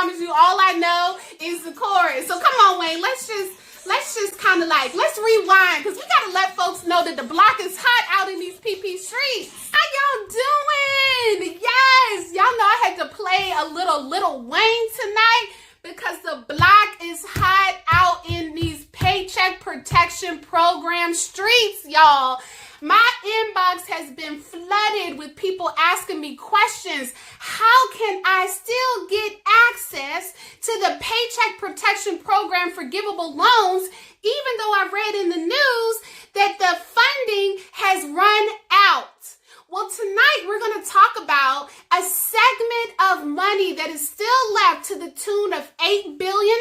promise you, all I know is the chorus. So come on, Wayne, let's just kind of like, let's rewind, because we got to let folks know that the block is hot out in these PP streets. How y'all doing? Yes, y'all know I had to play a little Wayne tonight because the block is hot out in these Paycheck Protection Program streets, y'all. My inbox has been flooded with people asking me questions. How can I still get access to the Paycheck Protection Program forgivable loans, even though I read in the news that the funding has run out? Well, tonight we're going to talk about a segment of money that is still left to the tune of $8 billion.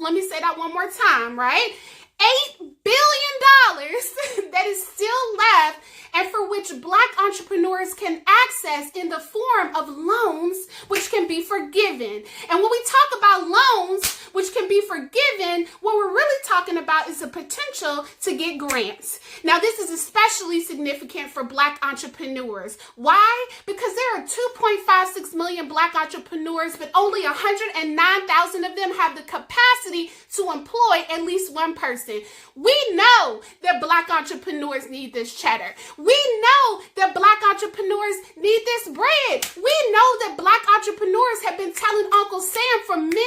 Let me say that one more time, right? $8 billion that is still left, and for which Black entrepreneurs can access in the form of loans which can be forgiven. And when we talk about loans which can be forgiven, what we're really talking about is the potential to get grants. Now, this is especially significant for Black entrepreneurs. Why? Because there are 2.56 million Black entrepreneurs, but only 109,000 of them have the capacity to employ at least one person. We know that Black entrepreneurs need this cheddar. We know that Black entrepreneurs need this bread. We know that Black entrepreneurs have been telling Uncle Sam for many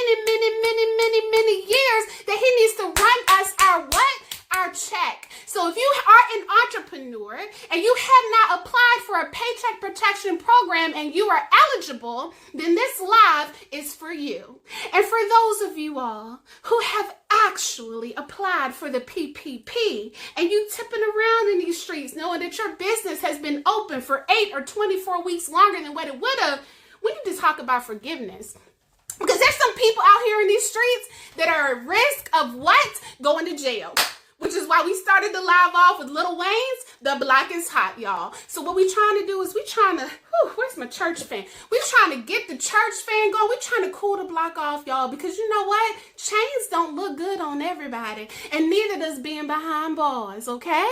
years that he needs to run us our what? Our check. So if you are an entrepreneur and you have not applied for a Paycheck Protection Program and you are eligible, then this live is for you. And for those of you all who have actually applied for the PPP and you tipping around in these streets knowing that your business has been open for 8 or 24 weeks longer than what it would have, we need to talk about forgiveness. Because there's some people out here in these streets that are at risk of what? Going to jail. Which is why we started the live off with Lil Wayne's The Block is Hot, y'all. So what we trying to do is where's my church fan? We trying to get the church fan going. We trying to cool the block off, y'all, because you know what? Chains don't look good on everybody, and neither does being behind bars, okay?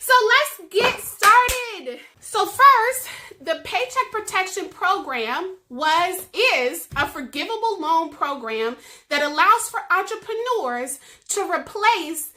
So let's get started. So first, the Paycheck Protection Program is a forgivable loan program that allows for entrepreneurs to replace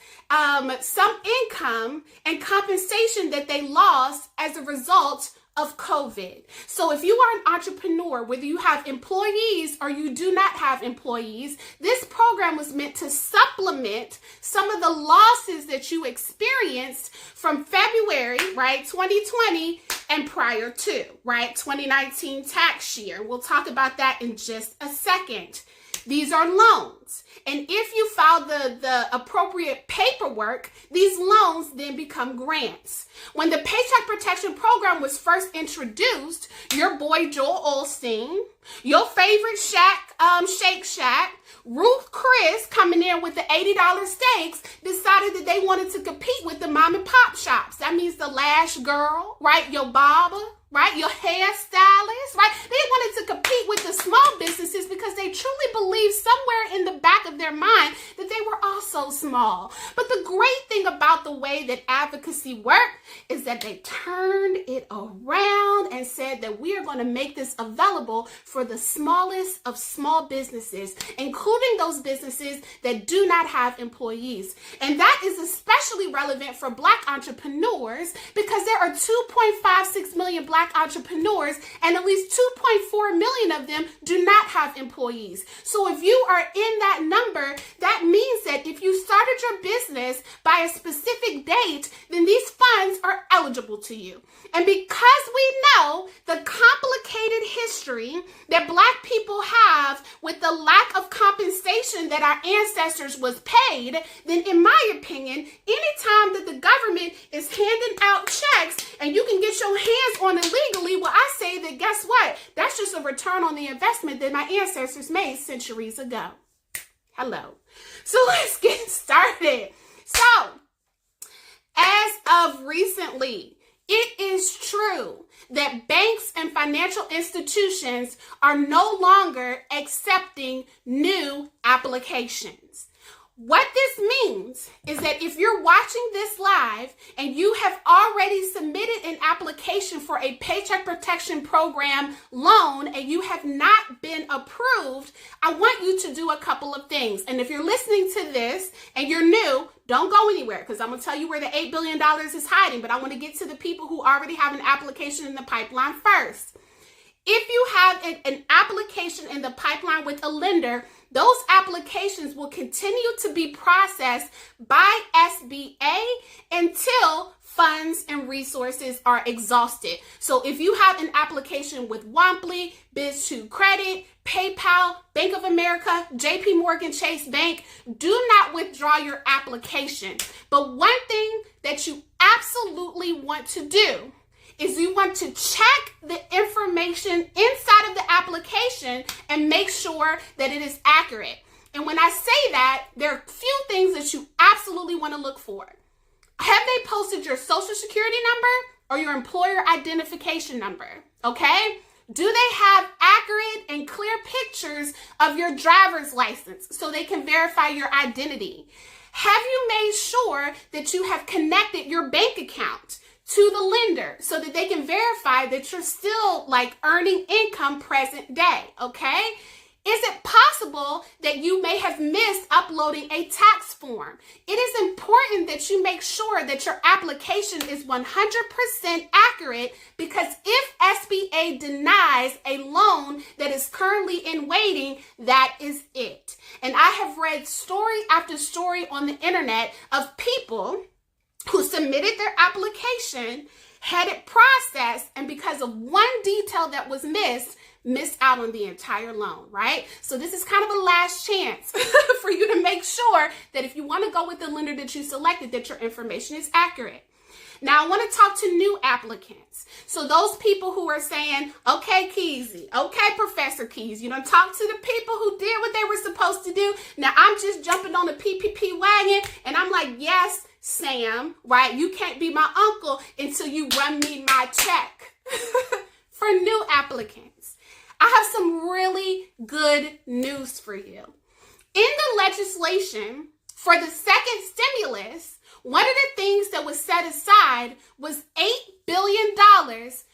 some income and compensation that they lost as a result of COVID. So if you are an entrepreneur, whether you have employees or you do not have employees, this program was meant to supplement some of the losses that you experienced from February, right, 2020 and prior to, right, 2019 tax year. We'll talk about that in just a second. These are loans. And if you file the appropriate paperwork, these loans then become grants. When the Paycheck Protection Program was first introduced, your boy Joel Osteen, your favorite Shake Shack, Ruth Chris coming in with the $80 steaks, decided that they wanted to compete with the mom and pop shops. That means the Lash Girl, right? Your barber, right? Your hairstylist, right? They wanted to compete with the small businesses because they truly believed somewhere in the back of their mind that they were also small. But the great thing about the way that advocacy worked is that they turned it around and said that we are going to make this available for the smallest of small businesses, including those businesses that do not have employees. And that is especially relevant for Black entrepreneurs because there are 2.56 million Black entrepreneurs, and at least 2.4 million of them do not have employees. So if you are in that number, that means that if you started your business by a specific date, then these funds are eligible to you. And because we know the complicated history that Black people have with the lack of compensation that our ancestors was paid, then in my opinion, anytime that the government is handing out checks and you can get your hands on it legally, well, I say that guess what? That's just a return on the investment that my ancestors made centuries ago. Hello. So let's get started. So, as of recently, it is true that banks and financial institutions are no longer accepting new applications. What this means is that if you're watching this live and you have already submitted an application for a Paycheck Protection Program loan and you have not been approved, I want you to do a couple of things. And if you're listening to this and you're new, don't go anywhere, because I'm going to tell you where the $8 billion is hiding, but I want to get to the people who already have an application in the pipeline first. If you have an application in the pipeline with a lender, those applications will continue to be processed by SBA until funds and resources are exhausted. So if you have an application with Womply, Biz2 Credit, PayPal, Bank of America, JP Morgan Chase Bank, do not withdraw your application. But one thing that you absolutely want to do is you want to check the information inside of the application and make sure that it is accurate. And when I say that, there are a few things that you absolutely want to look for. Have they posted your social security number or your employer identification number? Okay? Do they have accurate and clear pictures of your driver's license so they can verify your identity? Have you made sure that you have connected your bank account to the lender so that they can verify that you're still earning income present day, okay? Is it possible that you may have missed uploading a tax form? It is important that you make sure that your application is 100% accurate, because if SBA denies a loan that is currently in waiting, that is it. And I have read story after story on the internet of people who submitted their application, had it processed, and because of one detail that was missed out on the entire loan, right? So this is kind of a last chance for you to make sure that if you want to go with the lender that you selected, that your information is accurate. Now, I want to talk to new applicants. So those people who are saying, okay, Keezy, okay, Professor Keys, you done talked to the people who did what they were supposed to do. Now I'm just jumping on the PPP wagon, and I'm like, yes, Sam, right? You can't be my uncle until you run me my check. For new applicants, I have some really good news for you. In the legislation for the second stimulus, one of the things that was set aside was $8 billion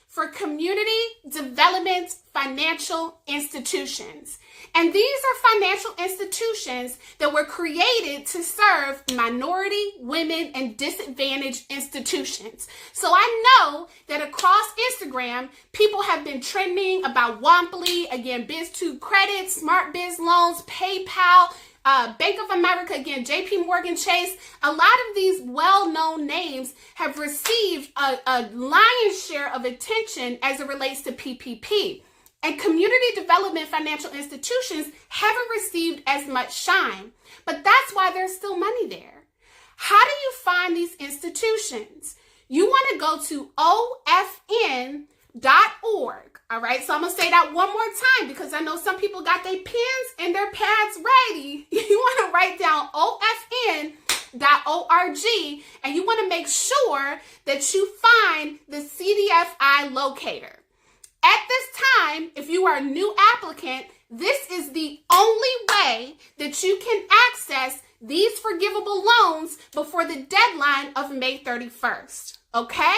for community development financial institutions. And these are financial institutions that were created to serve minority, women, and disadvantaged institutions. So I know that across Instagram, people have been trending about Womply, again, Biz2 Credit, Smart Biz Loans, PayPal, Bank of America, again, JP Morgan Chase. A lot of these well-known names have received a lion's share of attention as it relates to PPP. And community development financial institutions haven't received as much shine. But that's why there's still money there. How do you find these institutions? You want to go to ofn.org. All right, so I'm going to say that one more time, because I know some people got their pens and their pads ready. You want to write down ofn.org, and you want to make sure that you find the CDFI locator. At this time, if you are a new applicant, this is the only way that you can access these forgivable loans before the deadline of May 31st, okay?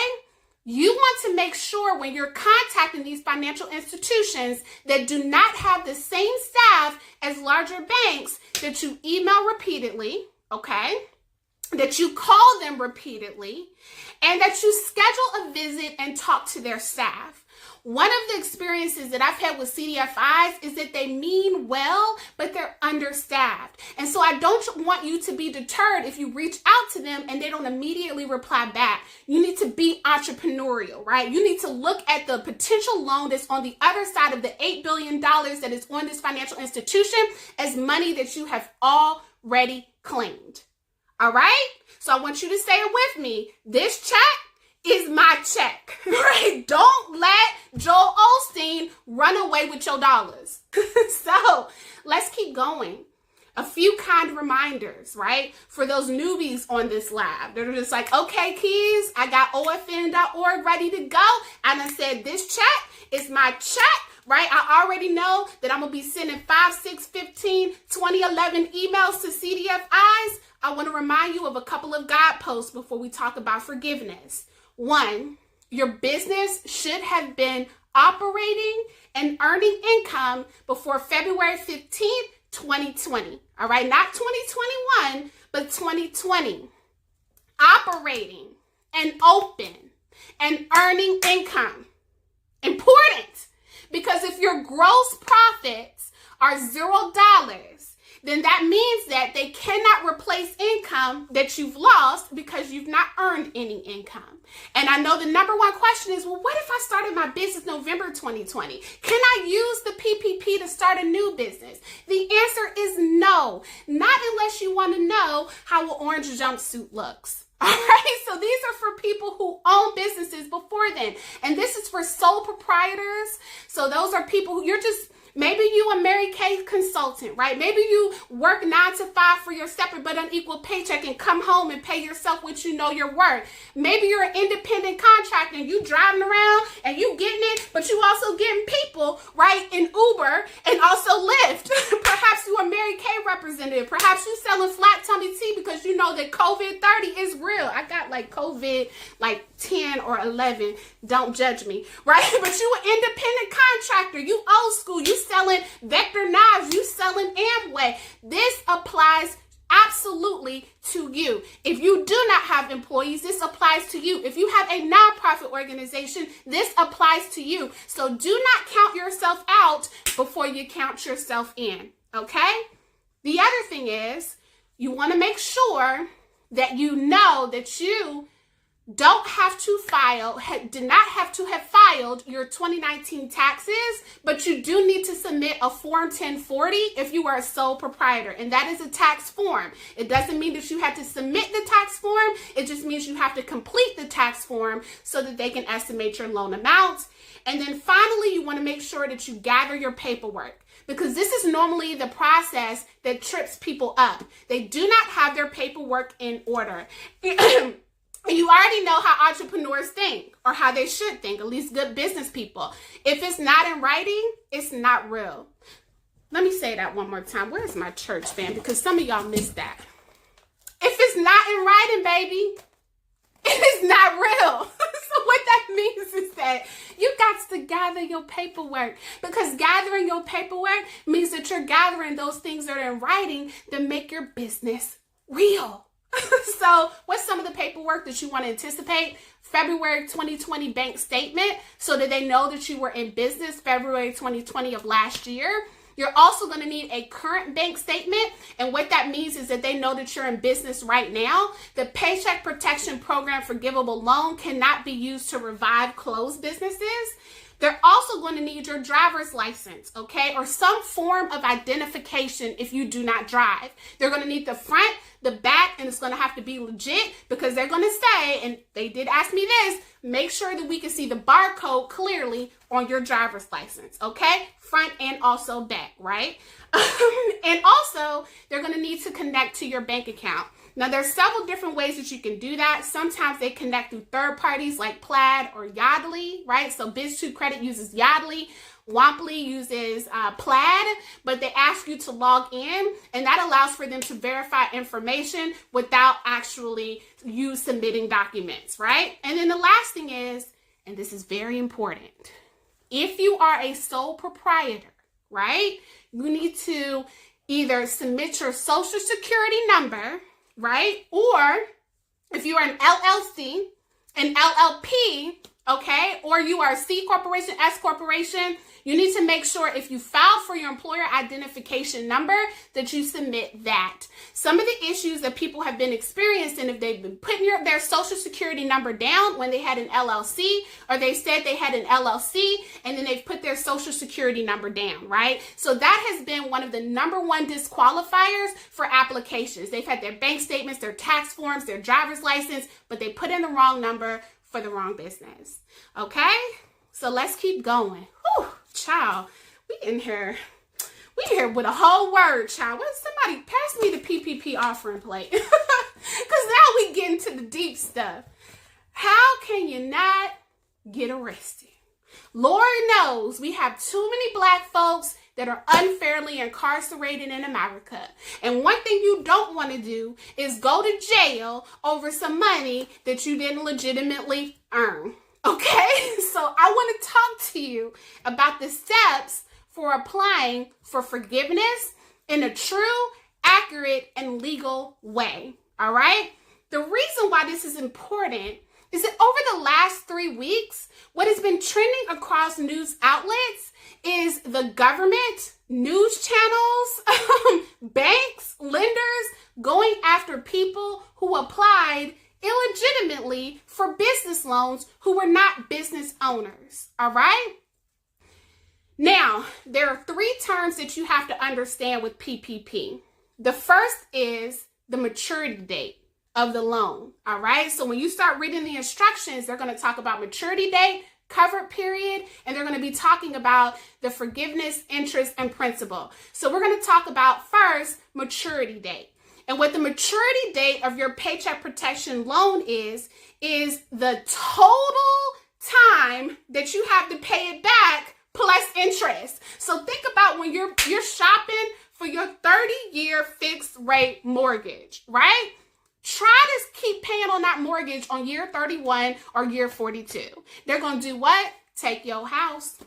You want to make sure when you're contacting these financial institutions that do not have the same staff as larger banks, that you email repeatedly, okay? That you call them repeatedly, and that you schedule a visit and talk to their staff. One of the experiences that I've had with CDFIs is that they mean well, but they're understaffed. And so I don't want you to be deterred if you reach out to them and they don't immediately reply back. You need to be entrepreneurial, right? You need to look at the potential loan that's on the other side of the $8 billion that is on this financial institution as money that you have already claimed. All right? So I want you to say it with me. This check is my check, right? Don't let Joel Osteen run away with your dollars. So let's keep going. A few kind reminders, right? For those newbies on this lab, they're just like, okay, Keys, I got ofn.org ready to go. And I said, this check is my check, right? I already know that I'm going to be sending 5, 6, 15, $20, 2011 emails to CDFIs, I want to remind you of a couple of guideposts before we talk about forgiveness. One, your business should have been operating and earning income before February 15th, 2020. All right, not 2021, but 2020. Operating and open and earning income. Important, because if your gross profits are $0, then that means that they cannot replace income that you've lost because you've not earned any income. And I know the number one question is, well, what if I started my business November 2020? Can I use the PPP to start a new business? The answer is no, not unless you want to know how an orange jumpsuit looks. All right, so these are for people who own businesses before then. And this is for sole proprietors. So those are people who maybe you a Mary Kay consultant, right? Maybe you work 9 to 5 for your separate but unequal paycheck and come home and pay yourself what you know you're worth. Maybe you're an independent contractor and you driving around and you getting it, but you also getting people, right, in Uber and also Lyft. Perhaps you a Mary Kay representative. Perhaps you selling flat tummy tea because you know that COVID-30 is real. I got like COVID like 10 or 11. Don't judge me, right? But you an independent contractor. You old school. You selling Vector knives, you selling Amway. This applies absolutely to you. If you do not have employees, this applies to you. If you have a nonprofit organization, this applies to you. So do not count yourself out before you count yourself in, okay? The other thing is, you want to make sure that you know that you don't have to did not have to have filed your 2019 taxes, but you do need to submit a Form 1040 if you are a sole proprietor, and that is a tax form. It doesn't mean that you have to submit the tax form. It just means you have to complete the tax form so that they can estimate your loan amount. And then finally, you want to make sure that you gather your paperwork, because this is normally the process that trips people up. They do not have their paperwork in order. You already know how entrepreneurs think, or how they should think, at least good business people. If it's not in writing, it's not real. Let me say that one more time. Where's my church fan? Because some of y'all missed that. If it's not in writing, baby, it is not real. So what that means is that you got to gather your paperwork, because gathering your paperwork means that you're gathering those things that are in writing that make your business real. So what's some of the paperwork that you want to anticipate? February 2020 bank statement, so that they know that you were in business February 2020 of last year. You're also going to need a current bank statement. And what that means is that they know that you're in business right now. The Paycheck Protection Program forgivable loan cannot be used to revive closed businesses. They're also going to need your driver's license, okay, or some form of identification if you do not drive. They're going to need the front, the back, and it's going to have to be legit, because they're going to say, and they did ask me this, make sure that we can see the barcode clearly on your driver's license, okay? Front and also back, right? And also, they're going to need to connect to your bank account. Now, there's several different ways that you can do that. Sometimes they connect through third parties like Plaid or Yodlee, right? So Biz2 Credit uses Yodlee. Womply uses Plaid, but they ask you to log in, and that allows for them to verify information without actually you submitting documents, right? And then the last thing is, and this is very important, if you are a sole proprietor, right, you need to either submit your social security number, right? Or if you are an LLC, an LLP, okay, or you are a C corporation, S corporation, you need to make sure if you filed for your employer identification number that you submit that. Some of the issues that people have been experiencing, if they've been putting their social security number down when they had an LLC, or they said they had an LLC and then they've put their social security number down, right? So that has been one of the number one disqualifiers for applications. They've had their bank statements, their tax forms, their driver's license, but they put in the wrong number for the wrong business. Okay? So let's keep going. Whew, child, we in here with a whole word, child. What, somebody pass me the PPP offering plate. Because now we get into the deep stuff. How can you not get arrested? Lord knows we have too many Black folks that are unfairly incarcerated in America. And one thing you don't want to do is go to jail over some money that you didn't legitimately earn. Okay? So I want to talk to you about the steps for applying for forgiveness in a true, accurate, and legal way. All right? The reason why this is important is that over the last 3 weeks, what has been trending across news outlets is the government, news channels, banks, lenders going after people who applied illegitimately for business loans who were not business owners. All right? Now, there are 3 terms that you have to understand with PPP. The first is the maturity date of the loan. All right. So when you start reading the instructions, they're going to talk about maturity date, covered period, and they're going to be talking about the forgiveness, interest, and principal. So we're going to talk about first maturity date. And what the maturity date of your Paycheck Protection loan is the total time that you have to pay it back plus interest. So think about when you're shopping for your 30-year fixed rate mortgage, right? Try to keep paying on that mortgage on year 31 or year 42. They're going to do what? Take your house.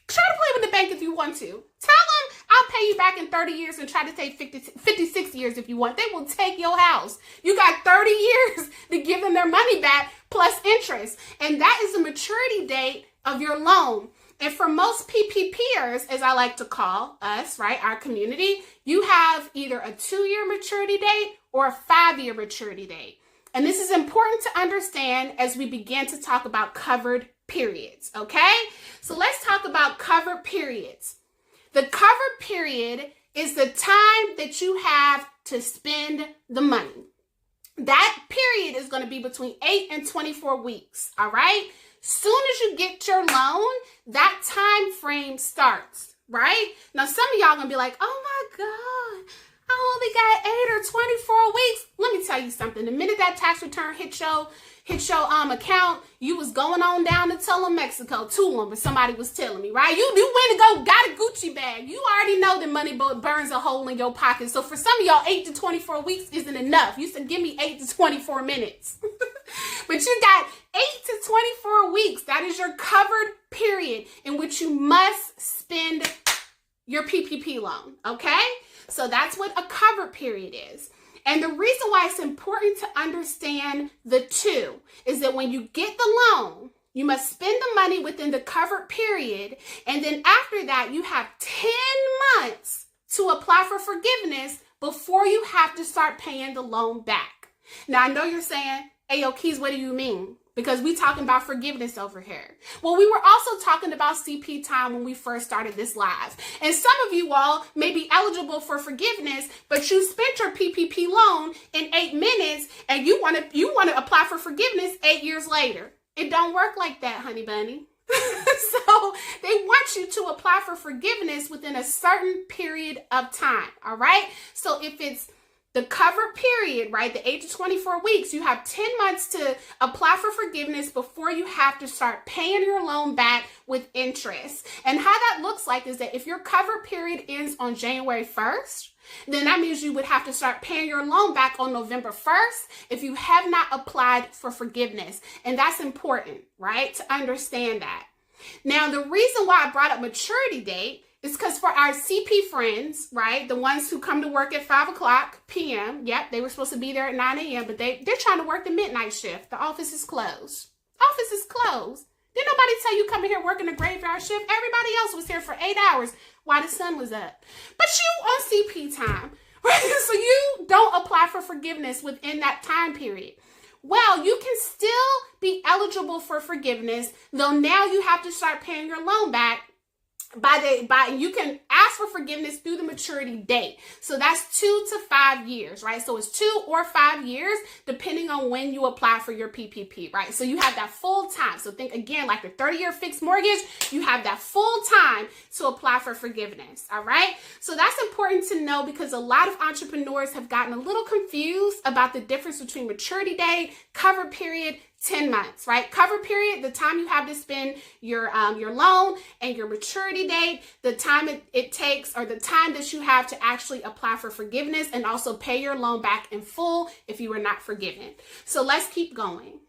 Try to play with the bank if you want to. Tell them, I'll pay you back in 30 years and try to take 56 years if you want. They will take your house. You got 30 years to give them their money back plus interest. And that is the maturity date of your loan. And for most PPPers, as I like to call us, right, our community, you have either a 2-year maturity date or a 5-year maturity date. And this is important to understand as we begin to talk about covered periods, okay? So let's talk about covered periods. The covered period is the time that you have to spend the money. That period is going to be between 8 and 24 weeks, all right? Soon as you get your loan, that time frame starts, right? Now, some of y'all going to be like, oh my God, I only got 8 or 24 weeks. Let me tell you something. The minute that tax return hit your account, you was going on down to Tulum, Mexico, but somebody was telling me, right? You went to go got a Gucci bag. You already know that money burns a hole in your pocket. So for some of y'all, 8 to 24 weeks isn't enough. You said, give me 8 to 24 minutes. But you got 8 to 24 weeks. That is your covered period in which you must spend your PPP loan, okay? So that's what a covered period is. And the reason why it's important to understand the two is that when you get the loan, you must spend the money within the covered period. And then after that, you have 10 months to apply for forgiveness before you have to start paying the loan back. Now, I know you're saying, hey, yo, Keys, what do you mean? Because we talking about forgiveness over here. Well, we were also talking about CP time when we first started this live. And some of you all may be eligible for forgiveness, but you spent your PPP loan in 8 minutes and you want to apply for forgiveness 8 years later. It don't work like that, honey bunny. So they want you to apply for forgiveness within a certain period of time. All right. So if it's the covered period, right, the 8 to 24 weeks, you have 10 months to apply for forgiveness before you have to start paying your loan back with interest. And how that looks like is that if your covered period ends on January 1st, then that means you would have to start paying your loan back on November 1st if you have not applied for forgiveness. And that's important, right, to understand that. Now, the reason why I brought up maturity date is because for our CP friends, right, the ones who come to work at 5 o'clock p.m., yep, they were supposed to be there at 9 a.m., but they're trying to work the midnight shift. The office is closed. Office is closed. Didn't nobody tell you come here working a graveyard shift? Everybody else was here for 8 hours while the sun was up. But you on CP time, right? So you don't apply for forgiveness within that time period. Well, you can still be eligible for forgiveness, though now you have to start paying your loan back you can ask for forgiveness through the maturity date. So that's 2 to 5 years, right? So it's 2 or 5 years, depending on when you apply for your PPP, right? So you have that full time. So think again, like the 30-year fixed mortgage, you have that full time to apply for forgiveness, all right? So that's important to know because a lot of entrepreneurs have gotten a little confused about the difference between maturity date, cover period, 10 months, right? Cover period, the time you have to spend your loan, and your maturity date, the time it takes, or the time that you have to actually apply for forgiveness and also pay your loan back in full if you were not forgiven. So let's keep going.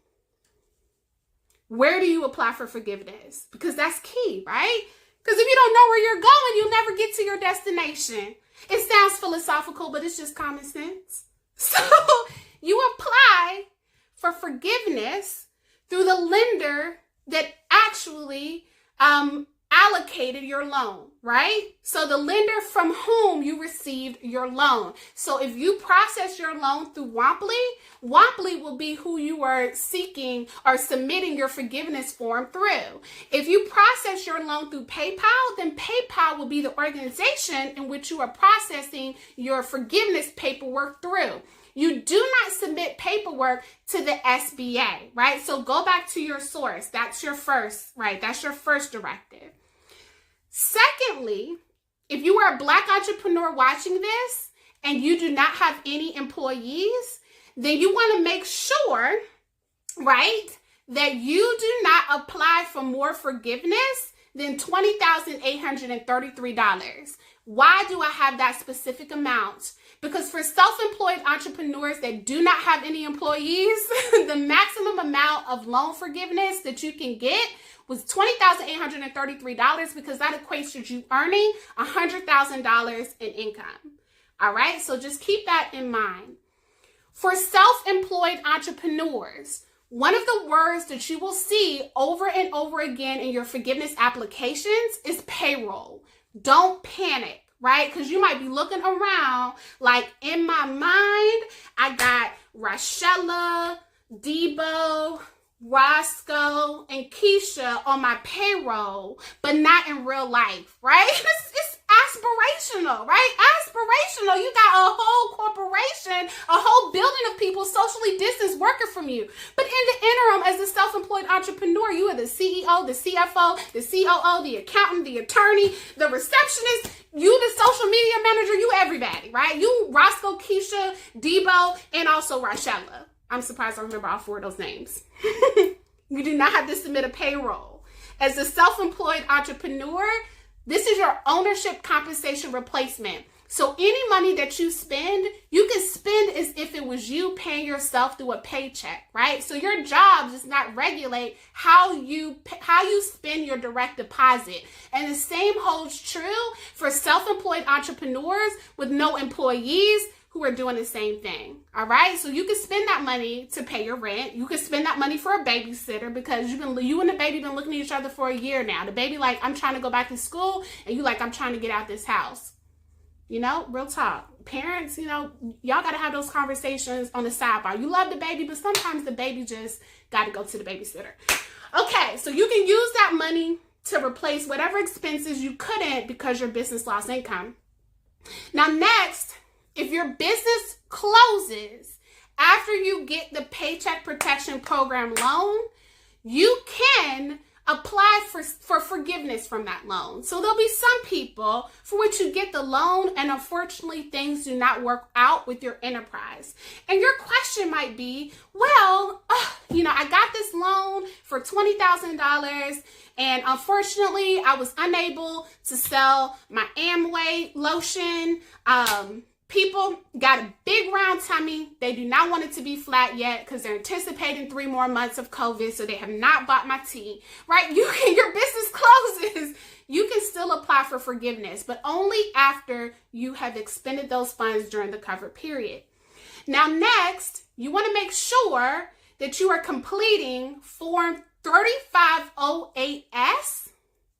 Where do you apply for forgiveness? Because that's key, right? Because if you don't know where you're going, you'll never get to your destination. It sounds philosophical, but it's just common sense. So you apply for forgiveness through the lender that actually allocated your loan, right? So the lender from whom you received your loan. So if you process your loan through Womply will be who you are seeking or submitting your forgiveness form through. If you process your loan through PayPal, then PayPal will be the organization in which you are processing your forgiveness paperwork through. You do not submit paperwork to the SBA, right? So go back to your source. That's your first, right? That's your first directive. Secondly, if you are a Black entrepreneur watching this and you do not have any employees, then you want to make sure, right, that you do not apply for more forgiveness than $20,833. Why do I have that specific amount? Because for self-employed entrepreneurs that do not have any employees, the maximum amount of loan forgiveness that you can get was $20,833 because that equates to you earning $100,000 in income. All right, so just keep that in mind. For self-employed entrepreneurs, one of the words that you will see over and over again in your forgiveness applications is payroll. Don't panic, right? Because you might be looking around like, in my mind, I got Rashella, Debo, Roscoe, and Keisha on my payroll, but not in real life, right? It's aspirational, right? Aspirational. You got a whole corporation, a whole building of people socially distanced working from you. But in the interim, as a self-employed entrepreneur, you are the CEO, the CFO, the COO, the accountant, the attorney, the receptionist, you the social media manager, you everybody, right? You Roscoe, Keisha, Debo, and also Rashella. I'm surprised I remember all four of those names. You do not have to submit a payroll. As a self-employed entrepreneur, this is your ownership compensation replacement. So any money that you spend, you can spend as if it was you paying yourself through a paycheck, right? So your job does not regulate how you spend your direct deposit. And the same holds true for self-employed entrepreneurs with no employees who are doing the same thing. All right. So you can spend that money to pay your rent. You can spend that money for a babysitter because you and the baby been looking at each other for a year now. The baby like, I'm trying to go back to school, and you like, I'm trying to get out this house. You know, real talk. Parents, you know, y'all got to have those conversations on the sidebar. You love the baby, but sometimes the baby just got to go to the babysitter. Okay. So you can use that money to replace whatever expenses you couldn't because your business lost income. Now, next, if your business closes after you get the Paycheck Protection Program loan, you can apply for forgiveness from that loan. So there'll be some people for which you get the loan and unfortunately things do not work out with your enterprise. And your question might be, well, I got this loan for $20,000 and unfortunately I was unable to sell my Amway lotion. People got a big round tummy. They do not want it to be flat yet because they're anticipating 3 more months of COVID, so they have not bought my tea, right? Your business closes. You can still apply for forgiveness, but only after you have expended those funds during the covered period. Now, next, you want to make sure that you are completing Form 3508S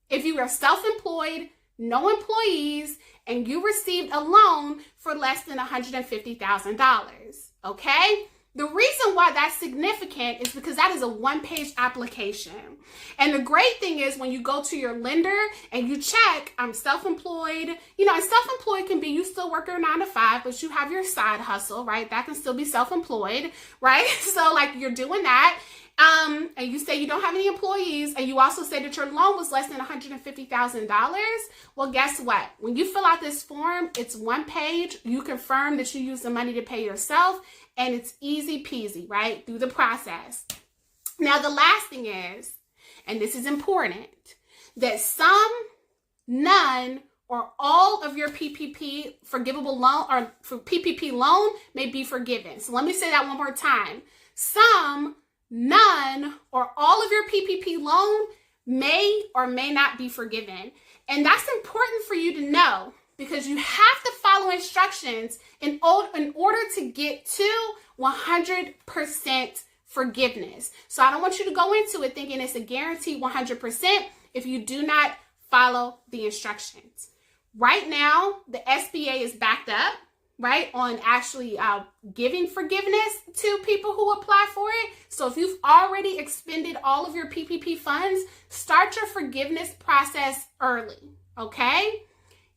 if you are self-employed, no employees, and you received a loan for less than $150,000, okay? The reason why that's significant is because that is a 1-page application. And the great thing is when you go to your lender and you check, I'm self-employed, and self-employed can be you still work your 9 to 5, but you have your side hustle, right? That can still be self-employed, right? So like you're doing that. And you say you don't have any employees, and you also say that your loan was less than $150,000. Well, guess what? When you fill out this form, it's 1 page. You confirm that you use the money to pay yourself, and it's easy peasy, right? Through the process. Now, the last thing is, and this is important, that some, none, or all of your PPP forgivable loan or for PPP loan may be forgiven. So let me say that one more time. Some, none, or all of your PPP loan may or may not be forgiven. And that's important for you to know because you have to follow instructions in order to get to 100% forgiveness. So I don't want you to go into it thinking it's a guaranteed 100% if you do not follow the instructions. Right now, the SBA is backed up, right, on actually giving forgiveness to people who apply for it. So if you've already expended all of your PPP funds, start your forgiveness process early, okay?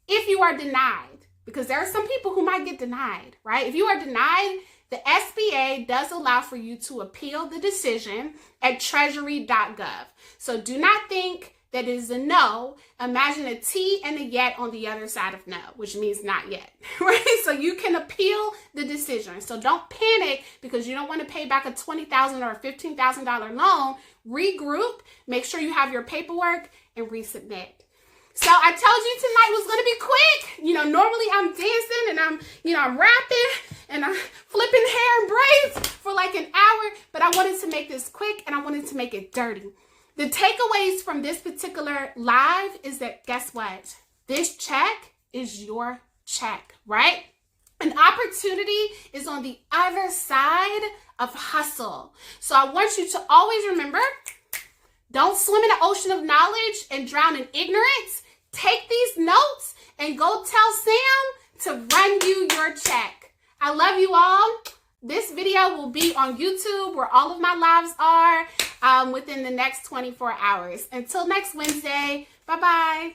If you are denied, because there are some people who might get denied, right? If you are denied, the SBA does allow for you to appeal the decision at treasury.gov. So do not think that it is a no. Imagine a T and a yet on the other side of no, which means not yet, right? So you can appeal the decision. So don't panic because you don't want to pay back a $20,000 or $15,000 loan. Regroup, make sure you have your paperwork, and resubmit. So I told you tonight was going to be quick. You know, normally I'm dancing and I'm rapping and I'm flipping hair and braids for like an hour, but I wanted to make this quick and I wanted to make it dirty. The takeaways from this particular live is that, guess what? This check is your check, right? An opportunity is on the other side of hustle. So I want you to always remember, don't swim in an ocean of knowledge and drown in ignorance. Take these notes and go tell Sam to run you your check. I love you all. This video will be on YouTube where all of my lives are within the next 24 hours. Until next Wednesday, bye-bye.